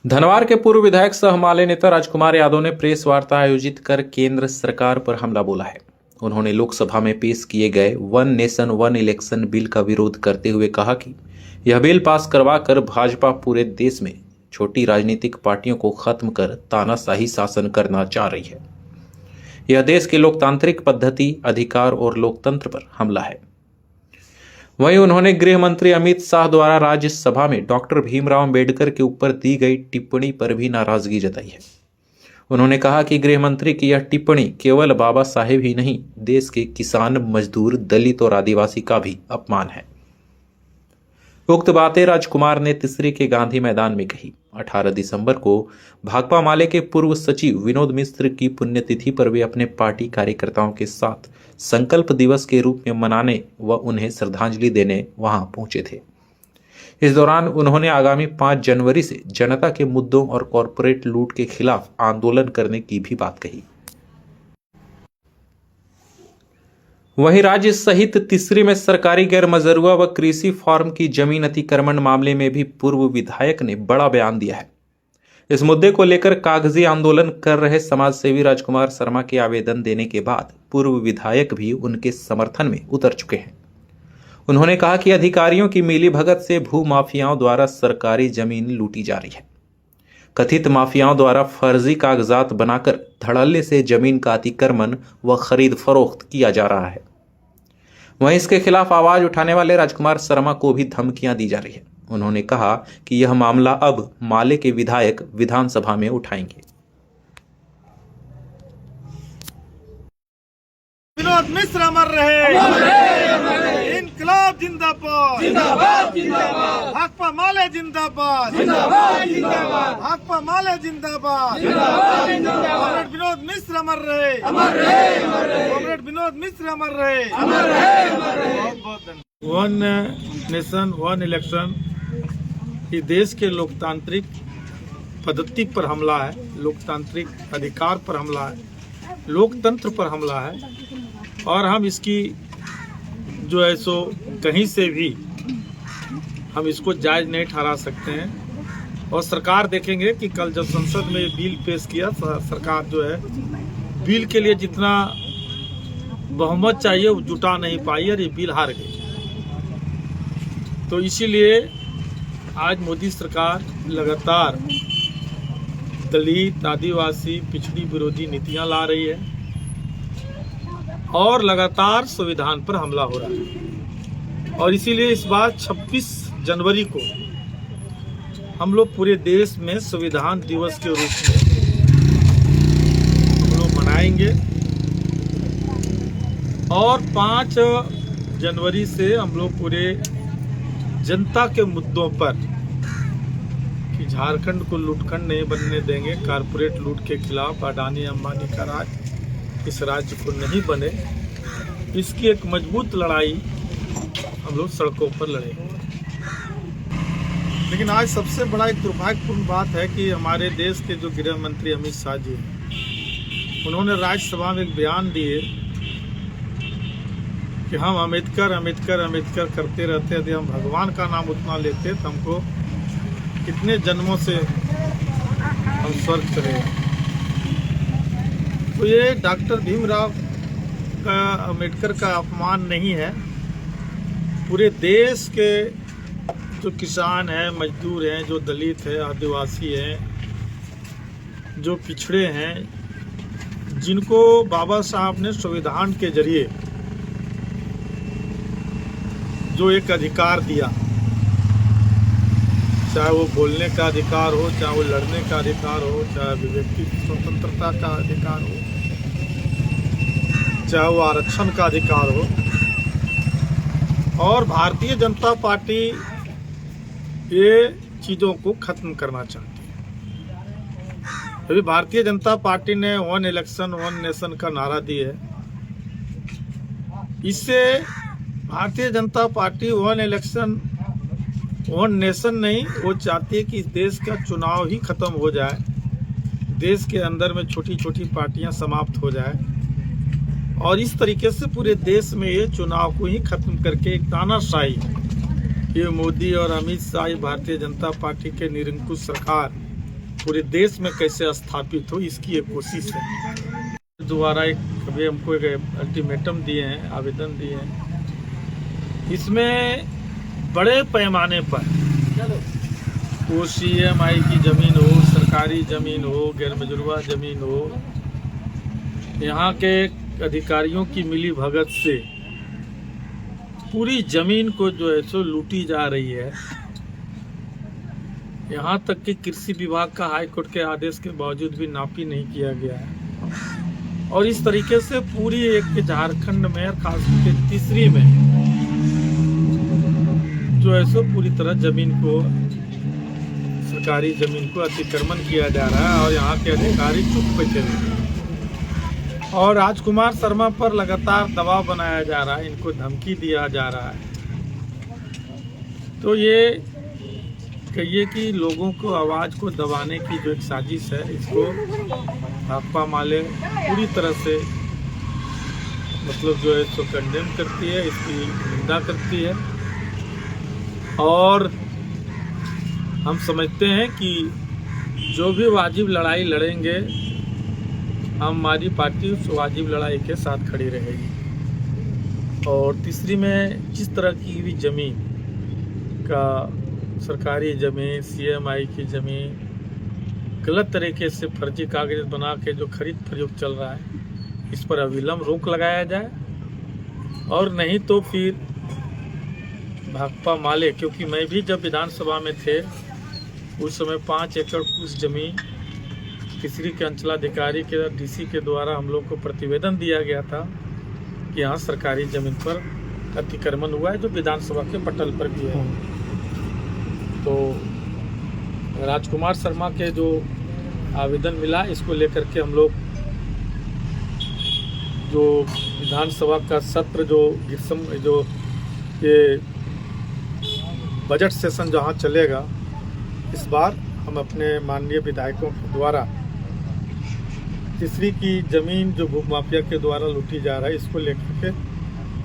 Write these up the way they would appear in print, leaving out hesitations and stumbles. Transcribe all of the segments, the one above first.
धनवार के पूर्व विधायक सह माले नेता राजकुमार यादव ने प्रेस वार्ता आयोजित कर केंद्र सरकार पर हमला बोला है। उन्होंने लोकसभा में पेश किए गए one nation one election bill का विरोध करते हुए कहा कि यह बिल पास करवा कर भाजपा पूरे देश में छोटी राजनीतिक पार्टियों को खत्म कर तानाशाही शासन करना चाह रही है। यह देश के लोकतांत्रिक पद्धति, अधिकार और लोकतंत्र पर हमला है। वहीं उन्होंने गृह मंत्री अमित शाह द्वारा राज्यसभा में डॉक्टर भीमराव अंबेडकर के ऊपर दी गई टिप्पणी पर भी नाराजगी जताई है। उन्होंने कहा कि गृह मंत्री की यह टिप्पणी केवल बाबा साहेब ही नहीं, देश के किसान, मजदूर, दलित और आदिवासी का भी अपमान है। उक्त बातें राजकुमार ने तिसरी के गांधी मैदान में कही। 18 दिसंबर को भाकपा माले के पूर्व सचिव विनोद मिश्र की पुण्यतिथि पर वे अपने पार्टी कार्यकर्ताओं के साथ संकल्प दिवस के रूप में मनाने व उन्हें श्रद्धांजलि देने वहां पहुंचे थे। इस दौरान उन्होंने आगामी 5 जनवरी से जनता के मुद्दों और कॉरपोरेट लूट के खिलाफ आंदोलन करने की भी बात कही। वहीं राज्य सहित तिसरी में सरकारी गैर मजरूआ व कृषि फार्म की जमीन अतिक्रमण मामले में भी पूर्व विधायक ने बड़ा बयान दिया है। इस मुद्दे को लेकर कागजी आंदोलन कर रहे समाजसेवी राजकुमार शर्मा के आवेदन देने के बाद पूर्व विधायक भी उनके समर्थन में उतर चुके हैं। उन्होंने कहा कि अधिकारियों की मिलीभगत से भू माफियाओं द्वारा सरकारी जमीन लूटी जा रही है। कथित माफियाओं द्वारा फर्जी कागजात बनाकर धड़ल्ले से जमीन का अतिक्रमण व खरीद फरोख्त किया जा रहा है। वहीं इसके खिलाफ आवाज उठाने वाले राजकुमार शर्मा को भी धमकियां दी जा रही है। उन्होंने कहा कि यह मामला अब माले के विधायक विधानसभा में उठाएंगे। विनोद मिश्र अमर रहे, इनकलाब जिंदाबाद, जिंदाबाद जिंदाबाद, भाकपा माले जिंदाबाद, जिंदाबाद जिंदाबाद, भाकपा माले जिंदाबाद, जिंदाबाद जिंदाबाद, कॉमरेड विनोद मिश्र अमर रहे, अमर रहे, अमर रहे, कॉमरेड विनोद मिश्र अमर रहे, अमर रहे, अमर रहे। बहुत बहुत धन्यवाद। वन नेशन वन इलेक्शन ये देश के लोकतांत्रिक पद्धति पर हमला है, लोकतांत्रिक अधिकार पर हमला है, लोकतंत्र पर हमला है और हम इसकी जो है सो कहीं से भी हम इसको जायज नहीं ठहरा सकते हैं। और सरकार देखेंगे कि कल जब संसद में बिल पेश किया, सरकार जो है बिल के लिए जितना बहुमत चाहिए वो जुटा नहीं पाई और ये बिल हार गई। तो इसीलिए आज मोदी सरकार लगातार दलित, आदिवासी, पिछड़ी विरोधी नीतियां ला रही है और लगातार संविधान पर हमला हो रहा है। और इसीलिए इस बार 26 जनवरी को हम लोग पूरे देश में संविधान दिवस के रूप में हम लोग मनाएंगे और 5 जनवरी से हम लोग पूरे जनता के मुद्दों पर कि झारखंड को लूटखंड नहीं बनने देंगे, कारपोरेट लूट के खिलाफ अडानी अंबानी का राज इस राज्य को नहीं बने, इसकी एक मजबूत लड़ाई हम लोग सड़कों पर लड़ेंगे। लेकिन आज सबसे बड़ा एक दुर्भाग्यपूर्ण बात है कि हमारे देश के जो गृह मंत्री अमित शाह जी हैं, उन्होंने राज्यसभा में एक बयान दिए कि हम अम्बेडकर अम्बेडकर अम्बेडकर करते रहते, यदि हम भगवान का नाम उतना लेते तो हमको कितने जन्मों से हम स्वर्ग चले। तो ये डॉक्टर भीमराव का अम्बेडकर का अपमान नहीं है, पूरे देश के जो किसान हैं, मजदूर हैं, जो दलित है, आदिवासी हैं, जो पिछड़े हैं, जिनको बाबा साहब ने संविधान के जरिए जो एक अधिकार दिया, चाहे वो बोलने का अधिकार हो, चाहे वो लड़ने का अधिकार हो, चाहे अभिव्यक्ति स्वतंत्रता का अधिकार हो, चाहे वो आरक्षण का अधिकार हो। और भारतीय जनता पार्टी ये चीज़ों को खत्म करना चाहती है। अभी भारतीय जनता पार्टी ने वन इलेक्शन वन नेशन का नारा दिया है। इससे Bharatiya Janata party one election one nation नहीं, वो चाहती है कि इस देश का चुनाव ही खत्म हो जाए, देश के अंदर में छोटी छोटी पार्टियां समाप्त हो जाए और इस तरीके से पूरे देश में ये चुनाव को ही खत्म करके एक तानाशाही ये मोदी और अमित शाह भारतीय जनता पार्टी के निरंकुश सरकार पूरे देश में कैसे स्थापित हो, इसकी एक कोशिश है। दोबारा अभी हमको एक अल्टीमेटम दिए हैं, आवेदन दिए हैं। इसमें बड़े पैमाने पर वो CMI की ज़मीन हो, सरकारी ज़मीन हो, गैर मजुरवा ज़मीन हो, यहाँ के अधिकारियों की मिली भगत से पूरी ज़मीन को जो है सो लूटी जा रही है। यहाँ तक कि कृषि विभाग का हाई कोर्ट के आदेश के बावजूद भी नापी नहीं किया गया है। और इस तरीके से पूरी एक झारखंड में और खासकर तीसरी में जो है सो पूरी तरह जमीन को, सरकारी जमीन को अतिक्रमण किया जा रहा है और यहाँ के अधिकारी चुप बैठे हुए और राजकुमार शर्मा पर लगातार दबाव बनाया जा रहा है, इनको धमकी दिया जा रहा है। तो ये कहिए कि लोगों को आवाज़ को दबाने की जो एक साजिश है, इसको भाकपा माले पूरी तरह से मतलब जो है इसको कंडेम करती है, इसकी निंदा करती है। और हम समझते हैं कि जो भी वाजिब लड़ाई लड़ेंगे, हमारी पार्टी उस वाजिब लड़ाई के साथ खड़ी रहेगी। और तीसरी में जिस तरह की भी ज़मीन का, सरकारी ज़मीन, CMI की ज़मीन गलत तरीके से फर्जी कागज बना के जो खरीद फरोख्त चल रहा है, इस पर अविलंब रोक लगाया जाए। और नहीं तो फिर भाकपा माले, क्योंकि मैं भी जब विधानसभा में थे उस समय 5 एकड़ उस ज़मीन तीसरी के अंचलाधिकारी के DC के द्वारा हम लोग को प्रतिवेदन दिया गया था कि यहाँ सरकारी ज़मीन पर अतिक्रमण हुआ है, जो विधानसभा के पटल पर भी है। तो राजकुमार शर्मा के जो आवेदन मिला, इसको लेकर के हम लोग जो विधानसभा का सत्र जो ये बजट सेशन जहाँ चलेगा, इस बार हम अपने माननीय विधायकों के द्वारा तीसरी की ज़मीन जो भूमाफिया के द्वारा लूटी जा रहा है, इसको लेकर के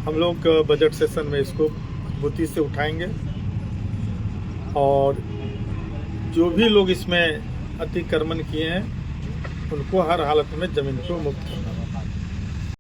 हम लोग बजट सेशन में इसको मजबूती से उठाएंगे और जो भी लोग इसमें अतिक्रमण किए हैं उनको हर हालत में ज़मीन को मुक्त करना।